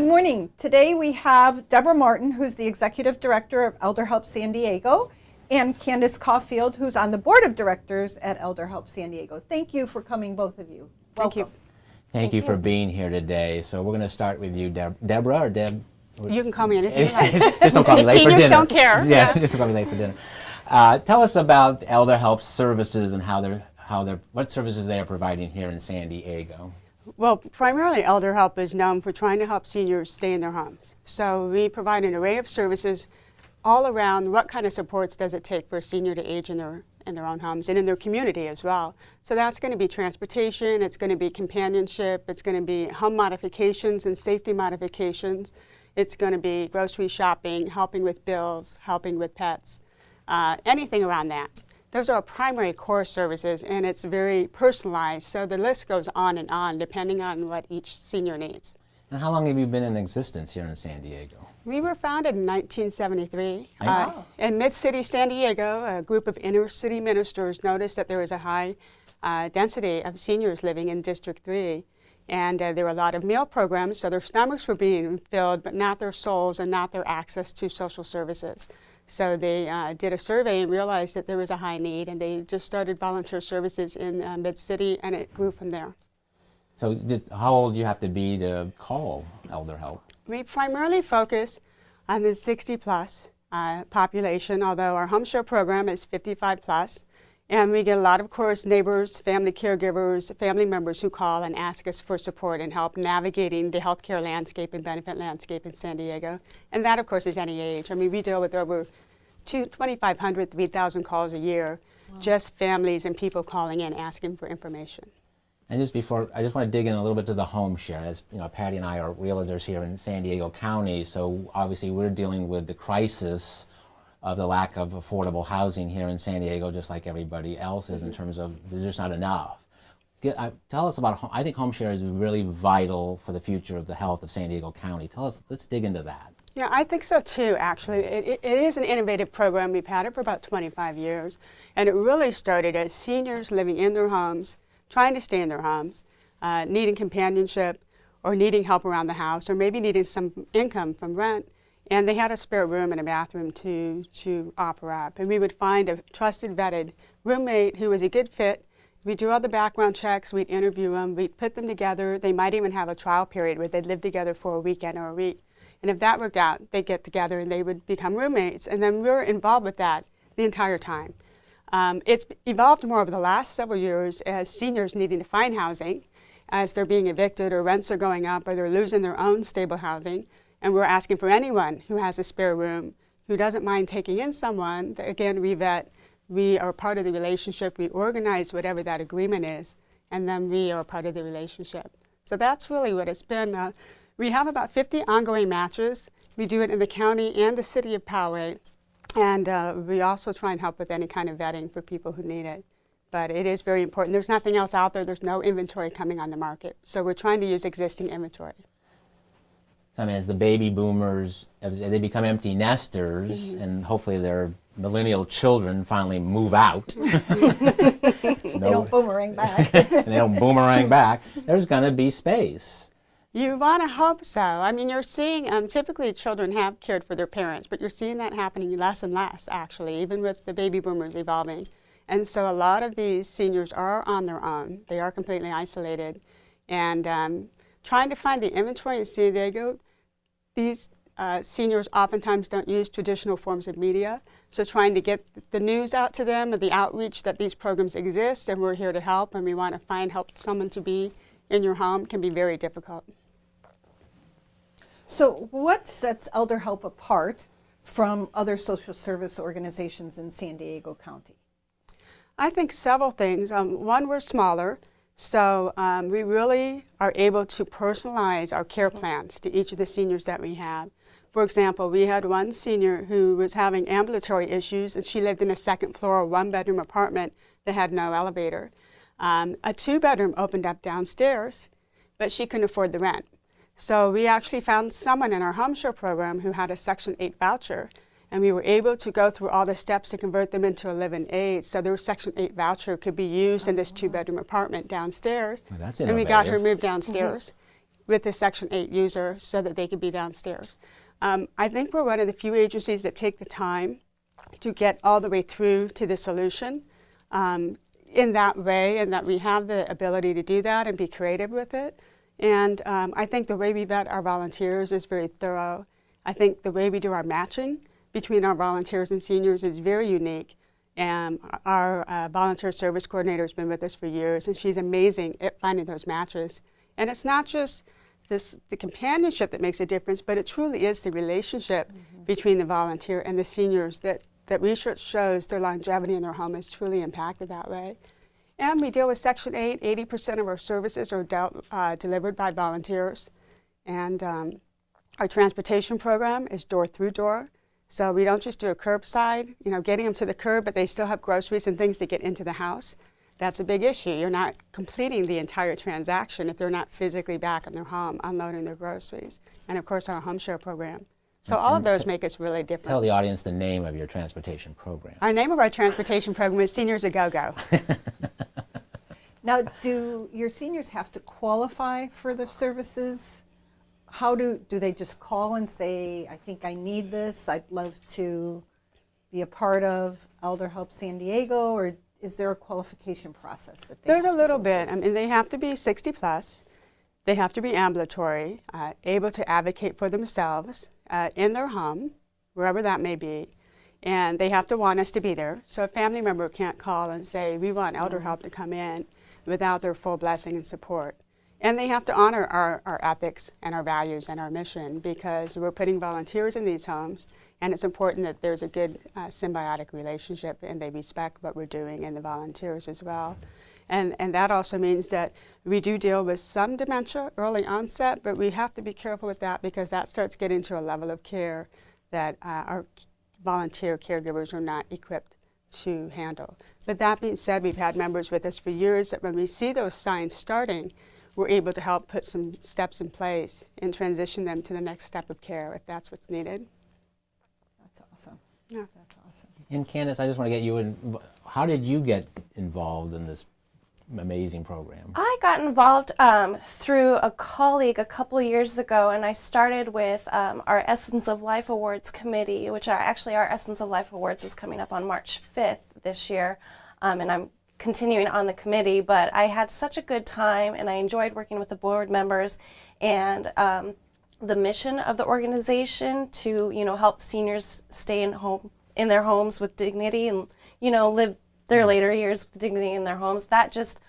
Good morning. Today we have Deborah Martin, who's the Executive Director of Elder Help San Diego, and Candace Caulfield, who's on the Board of Directors at Elder Help San Diego. Thank you for coming, both of you. Welcome. Thank you for being here today. So we're going to start with you, Deborah, or Deb? You can call me anything you like. Just don't call me The late for dinner. seniors don't care. Yeah, just don't call me late for dinner. Tell us about Elder Help services and what services they are providing here in San Diego. Well, primarily Elder Help is known for trying to help seniors stay in their homes. So we provide an array of services all around what kind of supports does it take for a senior to age in their own homes and in their community as well. So that's going to be transportation, it's going to be companionship, it's going to be home modifications and safety modifications, it's going to be grocery shopping, helping with bills, helping with pets, anything around that. Those are our primary core services, and it's very personalized, so the list goes on and on depending on what each senior needs. And how long have you been in existence here in San Diego? We were founded in 1973. Oh. In Mid-City San Diego, a group of inner-city ministers noticed that there was a high density of seniors living in District 3. And there were a lot of meal programs, so their stomachs were being filled, but not their souls and not their access to social services. So they did a survey and realized that there was a high need, and they just started volunteer services in Mid-City, and it grew from there. So just how old do you have to be to call Elder Help? We primarily focus on the 60-plus population, although our home share program is 55-plus. And we get a lot of course neighbors, family caregivers, family members who call and ask us for support and help navigating the healthcare landscape and benefit landscape in San Diego. And that, of course, is any age. I mean, we deal with over 2,500, 3,000 calls a year, just families and people calling in asking for information. And just before, I just want to dig in a little bit to the home share. As you know, Patty and I are realtors here in San Diego County, so obviously we're dealing with the crisis of the lack of affordable housing here in San Diego, just like everybody else is, in terms of there's just not enough. Tell us about, I think home share is really vital for the future of the health of San Diego County. Tell us, let's dig into that. Yeah, I think so too, actually. It is an innovative program. We've had it for about 25 years, and it really started as seniors living in their homes, trying to stay in their homes, needing companionship or needing help around the house, or maybe needing some income from rent. And they had a spare room and a bathroom to offer up. And we would find a trusted, vetted roommate who was a good fit. We'd do all the background checks, we'd interview them, we'd put them together. They might even have a trial period where they'd live together for a weekend or a week. And if that worked out, they'd get together and they would become roommates. And then we were involved with that the entire time. It's evolved more over the last several years as seniors needing to find housing, as they're being evicted or rents are going up or they're losing their own stable housing. And we're asking for anyone who has a spare room, who doesn't mind taking in someone. Again, we vet, we are part of the relationship, we organize whatever that agreement is, and then we are part of the relationship. So that's really what it's been. We have about 50 ongoing matches. We do it in the county and the city of Poway. And we also try and help with any kind of vetting for people who need it. But it is very important. There's nothing else out there. There's no inventory coming on the market. So we're trying to use existing inventory. I mean, as the baby boomers, as they become empty nesters, and hopefully their millennial children finally move out. They don't boomerang back. And they don't boomerang back. There's going to be space. You want to hope so. I mean, you're seeing, typically children have cared for their parents, but you're seeing that happening less and less, actually, even with the baby boomers evolving. And so a lot of these seniors are on their own. They are completely isolated. And trying to find the inventory in San Diego, these seniors oftentimes don't use traditional forms of media. So trying to get the news out to them and the outreach that these programs exist, and we're here to help, and we want to help someone to be in your home can be very difficult. So what sets Elder Help apart from other social service organizations in San Diego County? I think several things. One, we're smaller, so we really are able to personalize our care plans to each of the seniors that we have. For example, we had one senior who was having ambulatory issues, and she lived in a second-floor, one-bedroom apartment that had no elevator. A two-bedroom opened up downstairs, but she couldn't afford the rent. So we actually found someone in our home share program who had a Section 8 voucher, and we were able to go through all the steps to convert them into a live-in aid. So their Section 8 voucher could be used in this two-bedroom apartment downstairs. Well, that's and we got her innovative. moved downstairs. with the Section 8 user so that they could be downstairs. I think we're one of the few agencies that take the time to get all the way through to the solution in that way, and that we have the ability to do that and be creative with it. And I think the way we vet our volunteers is very thorough. I think the way we do our matching between our volunteers and seniors is very unique. And our volunteer service coordinator has been with us for years, and she's amazing at finding those matches. And it's not just the companionship that makes a difference, but it truly is the relationship between the volunteer and the seniors that research shows their longevity in their home is truly impacted that way. And we deal with Section 8. 80% of our services are delivered by volunteers. And our transportation program is door through door. So we don't just do a curbside, getting them to the curb, but they still have groceries and things to get into the house. That's a big issue. You're not completing the entire transaction if they're not physically back in their home unloading their groceries. And of course, our home share program. So all of those make us really different. Tell the audience the name of your transportation program. Our name of our transportation program is Seniors A Go-Go. Now, do your seniors have to qualify for the services? How do they just call and say, I think I need this, I'd love to be a part of Elder Help San Diego, or is there a qualification process that they There's have a to little go bit. through? I mean, they have to be 60 plus. They have to be ambulatory, able to advocate for themselves in their home, wherever that may be. And they have to want us to be there. So a family member can't call and say, we want Elder Help to come in without their full blessing and support. And they have to honor our ethics and our values and our mission, because we're putting volunteers in these homes, and it's important that there's a good symbiotic relationship and they respect what we're doing and the volunteers as well. And that also means that we do deal with some dementia early onset, but we have to be careful with that, because that starts getting to a level of care that our volunteer caregivers are not equipped to handle. But that being said, we've had members with us for years that when we see those signs starting, we're able to help put some steps in place and transition them to the next step of care if that's what's needed. That's awesome. Yeah. That's awesome. And Candace, I just want to get you in. How did you get involved in this amazing program? I got involved through a colleague a couple years ago, and I started with our Essence of Life Awards committee, which our Essence of Life Awards is coming up on March 5th this year, and I'm continuing on the committee, but I had such a good time and I enjoyed working with the board members and the mission of the organization to help seniors stay in their homes with dignity and live their later years with dignity in their homes. That just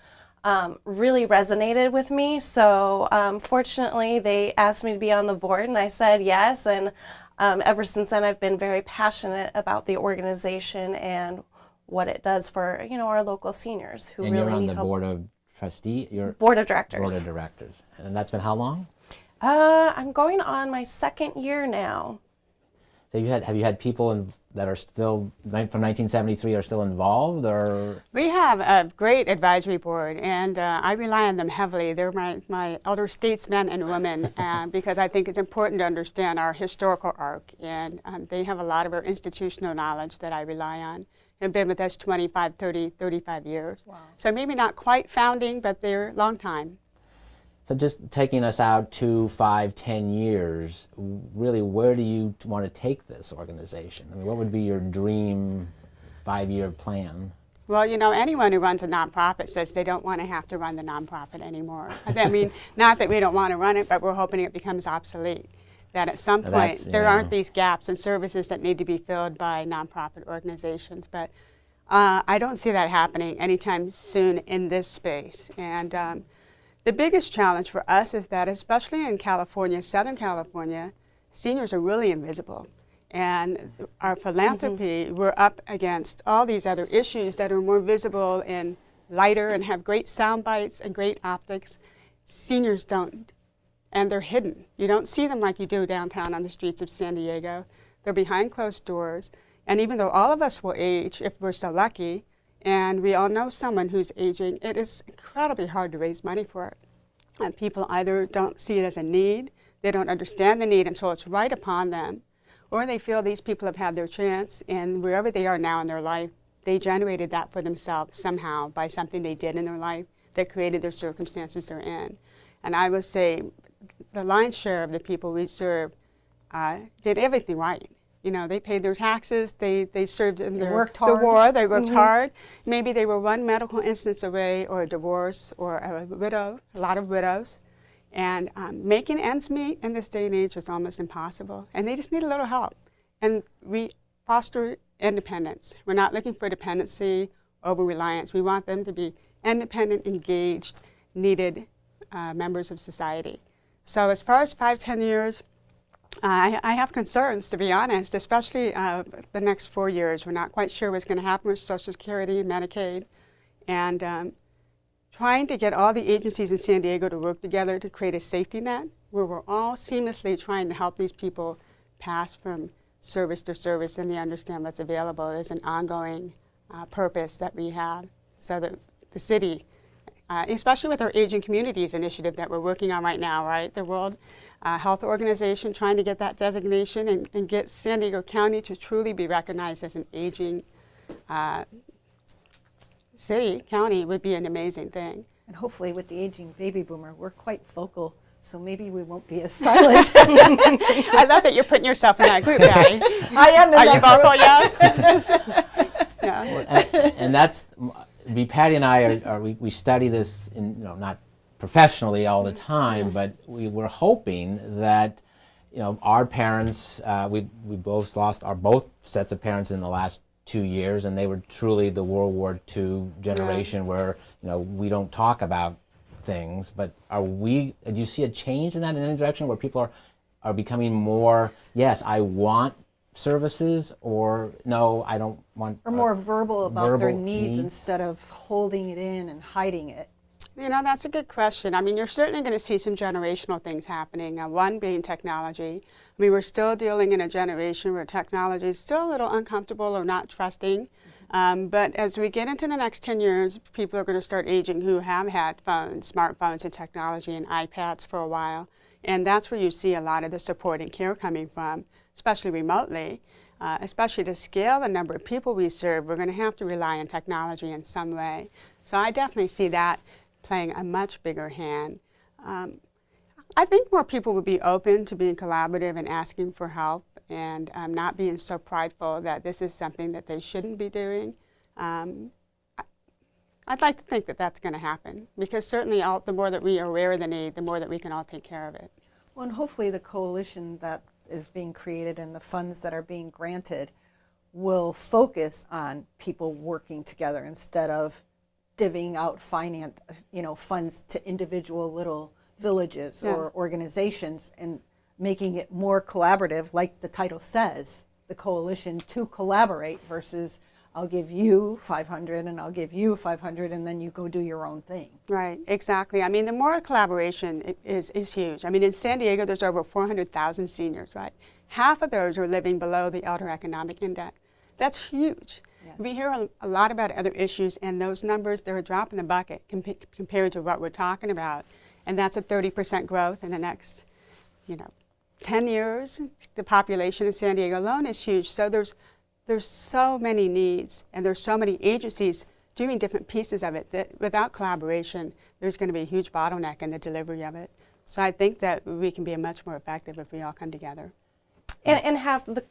really resonated with me. So fortunately they asked me to be on the board and I said yes, and ever since then I've been very passionate about the organization and what it does for our local seniors who And really you're on need the help. board of trustee. You're Board of directors. board of directors, and that's been how long? I'm going on my second year now. So have you had people that are still from 1973 are still involved, or? We have a great advisory board, and I rely on them heavily. They're my elder statesmen and women, because I think it's important to understand our historical arc, and they have a lot of our institutional knowledge that I rely on. They've been with us 25, 30, 35 years. Wow. So maybe not quite founding, but they're a long time. So just taking us out 2, 5, 10 years, really, where do you want to take this organization? I mean, what would be your dream 5-year plan? Well, anyone who runs a nonprofit says they don't want to have to run the nonprofit anymore. I mean, not that we don't want to run it, but we're hoping it becomes obsolete. That at some point there aren't these gaps in services that need to be filled by nonprofit organizations. But I don't see that happening anytime soon in this space. And the biggest challenge for us is that, especially in California, Southern California, seniors are really invisible. And our philanthropy, we're up against all these other issues that are more visible and lighter and have great sound bites and great optics. Seniors don't. And they're hidden. You don't see them like you do downtown on the streets of San Diego. They're behind closed doors. And even though all of us will age, if we're so lucky, and we all know someone who's aging, it is incredibly hard to raise money for it. And people either don't see it as a need, they don't understand the need until it's right upon them, or they feel these people have had their chance, and wherever they are now in their life, they generated that for themselves somehow by something they did in their life that created their circumstances they're in. And I would say the lion's share of the people we serve did everything right. You know, they paid their taxes, they served in They their, worked the hard. war, they worked hard. Maybe they were one medical instance away, or a divorce, or a widow, a lot of widows. And making ends meet in this day and age is almost impossible. And they just need a little help. And we foster independence. We're not looking for dependency, over-reliance. We want them to be independent, engaged, needed members of society. So as far as 5-10 years, I have concerns, to be honest, especially the next 4 years. We're not quite sure what's going to happen with Social Security and Medicaid. And trying to get all the agencies in San Diego to work together to create a safety net where we're all seamlessly trying to help these people pass from service to service, and they understand what's available is an ongoing purpose that we have, so that the city, especially with our Aging Communities initiative that we're working on right now, right? The World Health Organization trying to get that designation and get San Diego County to truly be recognized as an aging county would be an amazing thing. And hopefully with the aging baby boomer, we're quite vocal, so maybe we won't be as silent. I love that you're putting yourself in that group, Patty. I am in Are you that vocal? group. Yes. Yeah. And that's, Patty and I we study this in, not professionally all the time, but we're hoping that, our parents, we both lost both sets of parents in the last 2 years, and they were truly the World War II generation where, we don't talk about things. But do you see a change in that in any direction where people are becoming more, yes, I want services, or no, I don't want, Or more verbal about their verbal needs instead of holding it in and hiding it. That's a good question. I mean, you're certainly going to see some generational things happening, one being technology. I mean, we're still dealing in a generation where technology is still a little uncomfortable or not trusting. But as we get into the next 10 years, people are going to start aging who have had phones, smartphones and technology and iPads for a while. And that's where you see a lot of the support and care coming from, especially remotely. Especially to scale the number of people we serve, we're going to have to rely on technology in some way. So I definitely see that playing a much bigger hand. I think more people would be open to being collaborative and asking for help, and not being so prideful that this is something that they shouldn't be doing. I'd like to think that that's going to happen, because certainly the more that we are aware of the need, the more that we can all take care of it. Well, and hopefully the coalition that is being created and the funds that are being granted will focus on people working together instead of divvying out funds to individual little villages or organizations, and making it more collaborative, like the title says, the coalition to collaborate, versus I'll give you 500 and I'll give you 500 and then you go do your own thing. Right, exactly. I mean, the more collaboration is huge. I mean, in San Diego, there's over 400,000 seniors, right? Half of those are living below the Elder Economic Index. That's huge. Yes. We hear a lot about other issues, and those numbers, they're a drop in the bucket compared to what we're talking about. And that's a 30% growth in the next, 10 years. The population in San Diego alone is huge. So there's so many needs, and there's so many agencies doing different pieces of it that without collaboration, there's going to be a huge bottleneck in the delivery of it. So I think that we can be much more effective if we all come together. And have the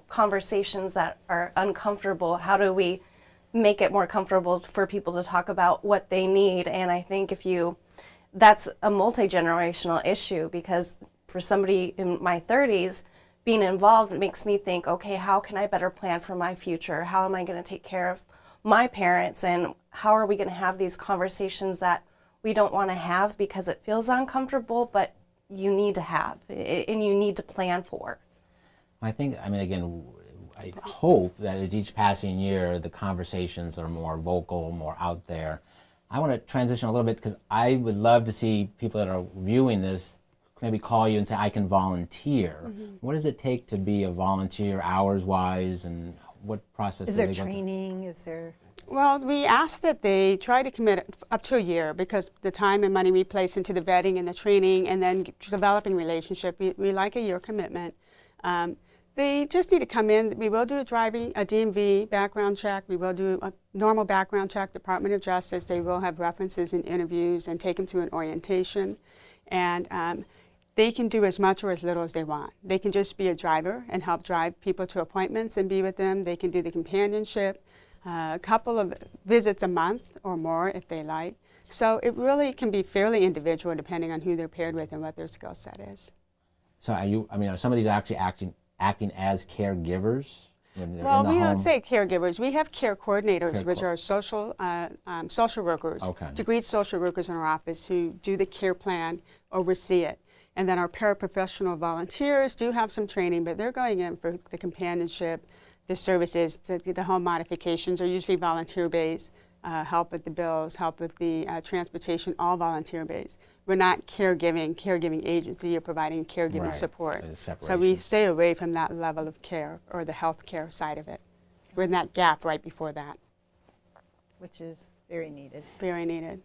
conversations that are uncomfortable. How do we make it more comfortable for people to talk about what they need? And I think that's a multi-generational issue, because for somebody in my 30s, being involved makes me think, okay, how can I better plan for my future? How am I going to take care of my parents? And how are we going to have these conversations that we don't want to have because it feels uncomfortable, but you need to have and you need to plan for? I hope that at each passing year, the conversations are more vocal, more out there. I want to transition a little bit, because I would love to see people that are viewing this maybe call you and say, I can volunteer. Mm-hmm. What does it take to be a volunteer, hours-wise, and what process is do there they go through? training? Is there... Well, we ask that they try to commit up to a year, because the time and money we place into the vetting and the training and then developing relationship, we like a year commitment. They just need to come in. We will do a DMV background check. We will do a normal background check, Department of Justice. They will have references and interviews and take them through an orientation. And they can do as much or as little as they want. They can just be a driver and help drive people to appointments and be with them. They can do the companionship, a couple of visits a month or more if they like. So it really can be fairly individual depending on who they're paired with and what their skill set is. So are some of these actually acting as caregivers? When they're Well, in the we don't home? say caregivers. We have care coordinators, Care which co- are social workers, Okay. degreed social workers in our office who do the care plan, oversee it. And then our paraprofessional volunteers do have some training, but they're going in for the companionship, the services, the home modifications are usually volunteer-based, help with the bills, help with the transportation, all volunteer-based. We're not caregiving agency or providing caregiving Right. support. There's So we separation. stay away from that level of care or the health care side of it. We're in that gap right before that. Which is very needed. Very needed.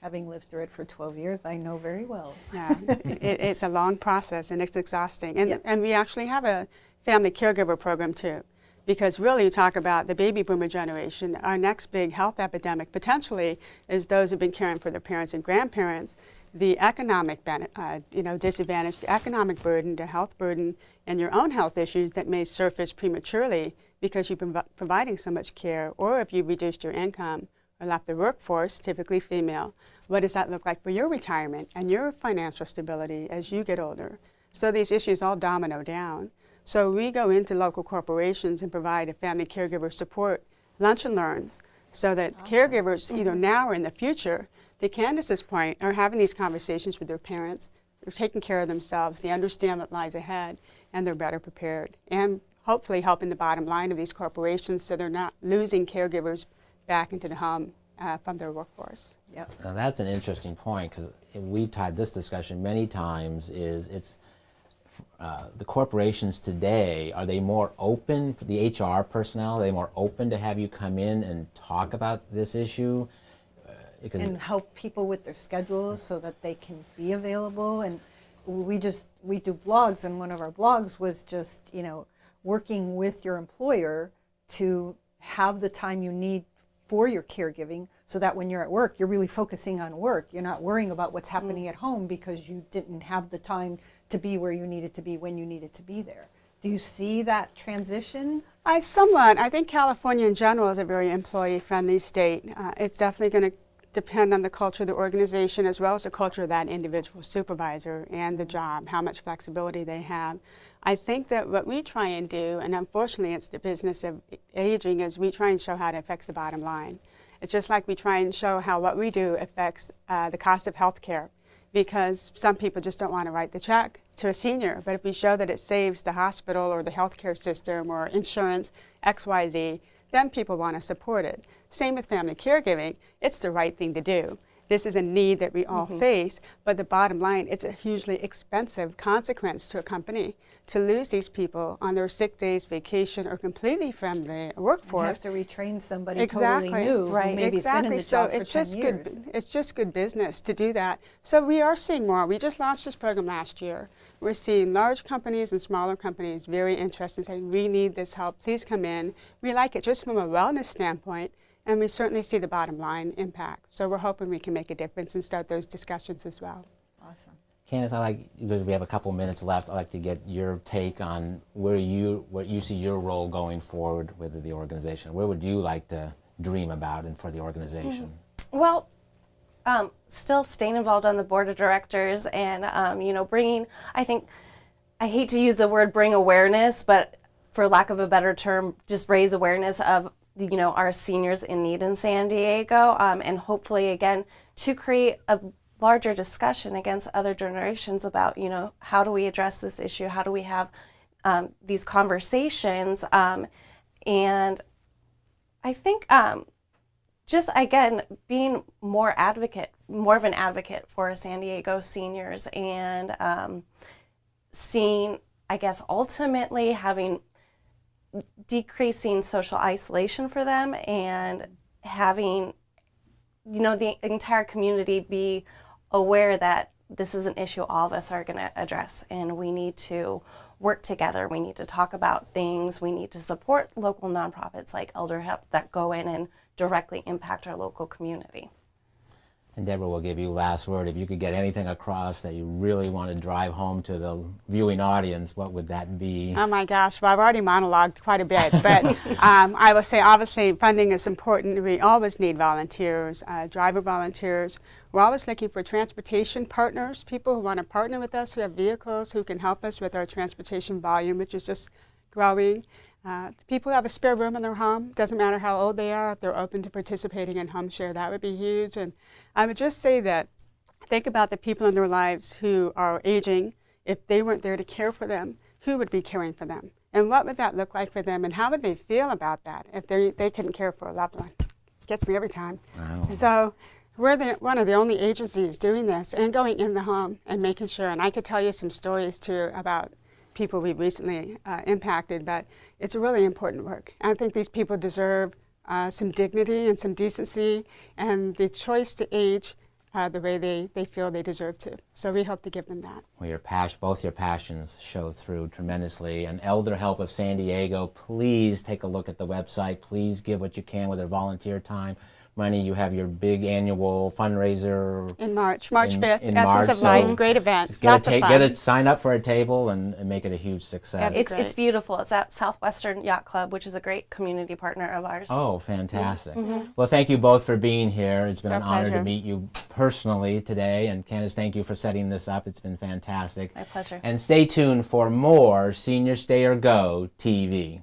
Having lived through it for 12 years, I know very well. Yeah, it's a long process and it's exhausting. And, Yep. and we actually have a family caregiver program too. Because really you talk about the baby boomer generation, our next big health epidemic potentially is those who've been caring for their parents and grandparents. The economic disadvantage, the economic burden, the health burden, and your own health issues that may surface prematurely because you've been providing so much care, or if you've reduced your income or left the workforce, typically female. What does that look like for your retirement and your financial stability as you get older? So these issues all domino down. So we go into local corporations and provide a family caregiver support lunch and learns so that caregivers, either now or in the future, to Candace's point, are having these conversations with their parents. They're taking care of themselves. They understand what lies ahead, and they're better prepared. And hopefully helping the bottom line of these corporations so they're not losing caregivers back into the home from their workforce. Yep. Now that's an interesting point because we've had this discussion many times. The corporations today, are they more open, the HR personnel, are they more open to have you come in and talk about this issue? And help people with their schedules so that they can be available. And we do blogs, and one of our blogs was just, working with your employer to have the time you need for your caregiving so that when you're at work, you're really focusing on work. You're not worrying about what's happening at home because you didn't have the time to be where you needed to be when you needed to be there. Do you see that transition? I think California in general is a very employee-friendly state. It's definitely going to depend on the culture of the organization as well as the culture of that individual supervisor and the job, how much flexibility they have. I think that what we try and do, and unfortunately it's the business of aging, is we try and show how it affects the bottom line. It's just like we try and show how what we do affects the cost of health care, because some people just don't want to write the check to a senior. But if we show that it saves the hospital or the healthcare system or insurance, XYZ, then people want to support it. Same with family caregiving. It's the right thing to do. This is a need that we all face, but the bottom line, it's a hugely expensive consequence to a company to lose these people on their sick days, vacation, or completely from the You workforce. have to retrain somebody Exactly. totally new, Right. who maybe has been in the So job for it's 10 just years. good. It's just good business to do that. So we are seeing more. We just launched this program last year. We're seeing large companies and smaller companies very interested in saying, we need this help, please come in. We like it just from a wellness standpoint, and we certainly see the bottom line impact. So we're hoping we can make a difference and start those discussions as well. Awesome. Candace, because we have a couple minutes left, I'd like to get your take on what you see your role going forward with the organization. Where would you like to dream about and for the organization? Well, still staying involved on the board of directors and, bringing, I hate to use the word bring awareness, but for lack of a better term, just raise awareness of, our seniors in need in San Diego, and hopefully, again, to create a larger discussion against other generations about, how do we address this issue? How do we have these conversations? And I think just, again, being more of an advocate for San Diego seniors and seeing, I guess, ultimately decreasing social isolation for them and having, the entire community be aware that this is an issue all of us are going to address, and we need to work together. We need to talk about things. We need to support local nonprofits like Elder Help that go in and directly impact our local community. And Deborah will give you last word. If you could get anything across that you really want to drive home to the viewing audience, what would that be? Oh my gosh, well, I've already monologued quite a bit, but I will say obviously funding is important. We always need volunteers, driver volunteers. We're always looking for transportation partners, people who want to partner with us, who have vehicles, who can help us with our transportation volume, which is just growing. People who have a spare room in their home, doesn't matter how old they are, if they're open to participating in home share, that would be huge. And I would just say that think about the people in their lives who are aging. If they weren't there to care for them, who would be caring for them? And what would that look like for them? And how would they feel about that if they couldn't care for a loved one? Gets me every time. Wow. So we're one of the only agencies doing this and going in the home and making sure. And I could tell you some stories too about people we've recently impacted, but it's a really important work. I think these people deserve some dignity and some decency and the choice to age the way they feel they deserve to. So we hope to give them that. Well, both your passions show through tremendously. And Elder Help of San Diego, please take a look at the website. Please give what you can with their volunteer time. Money, you have your big annual fundraiser In March 5th, in Essence March, of Life, so great event, just lots of fun. sign up for a table and make it a huge success. That'd be It's great. beautiful. It's at Southwestern Yacht Club, which is a great community partner of ours. Oh, fantastic. Well, thank you both for being here. It's been Our an honor to pleasure. meet you personally today. And Candace, thank you for setting this up. It's been fantastic. My pleasure. And stay tuned for more Senior Stay or Go TV.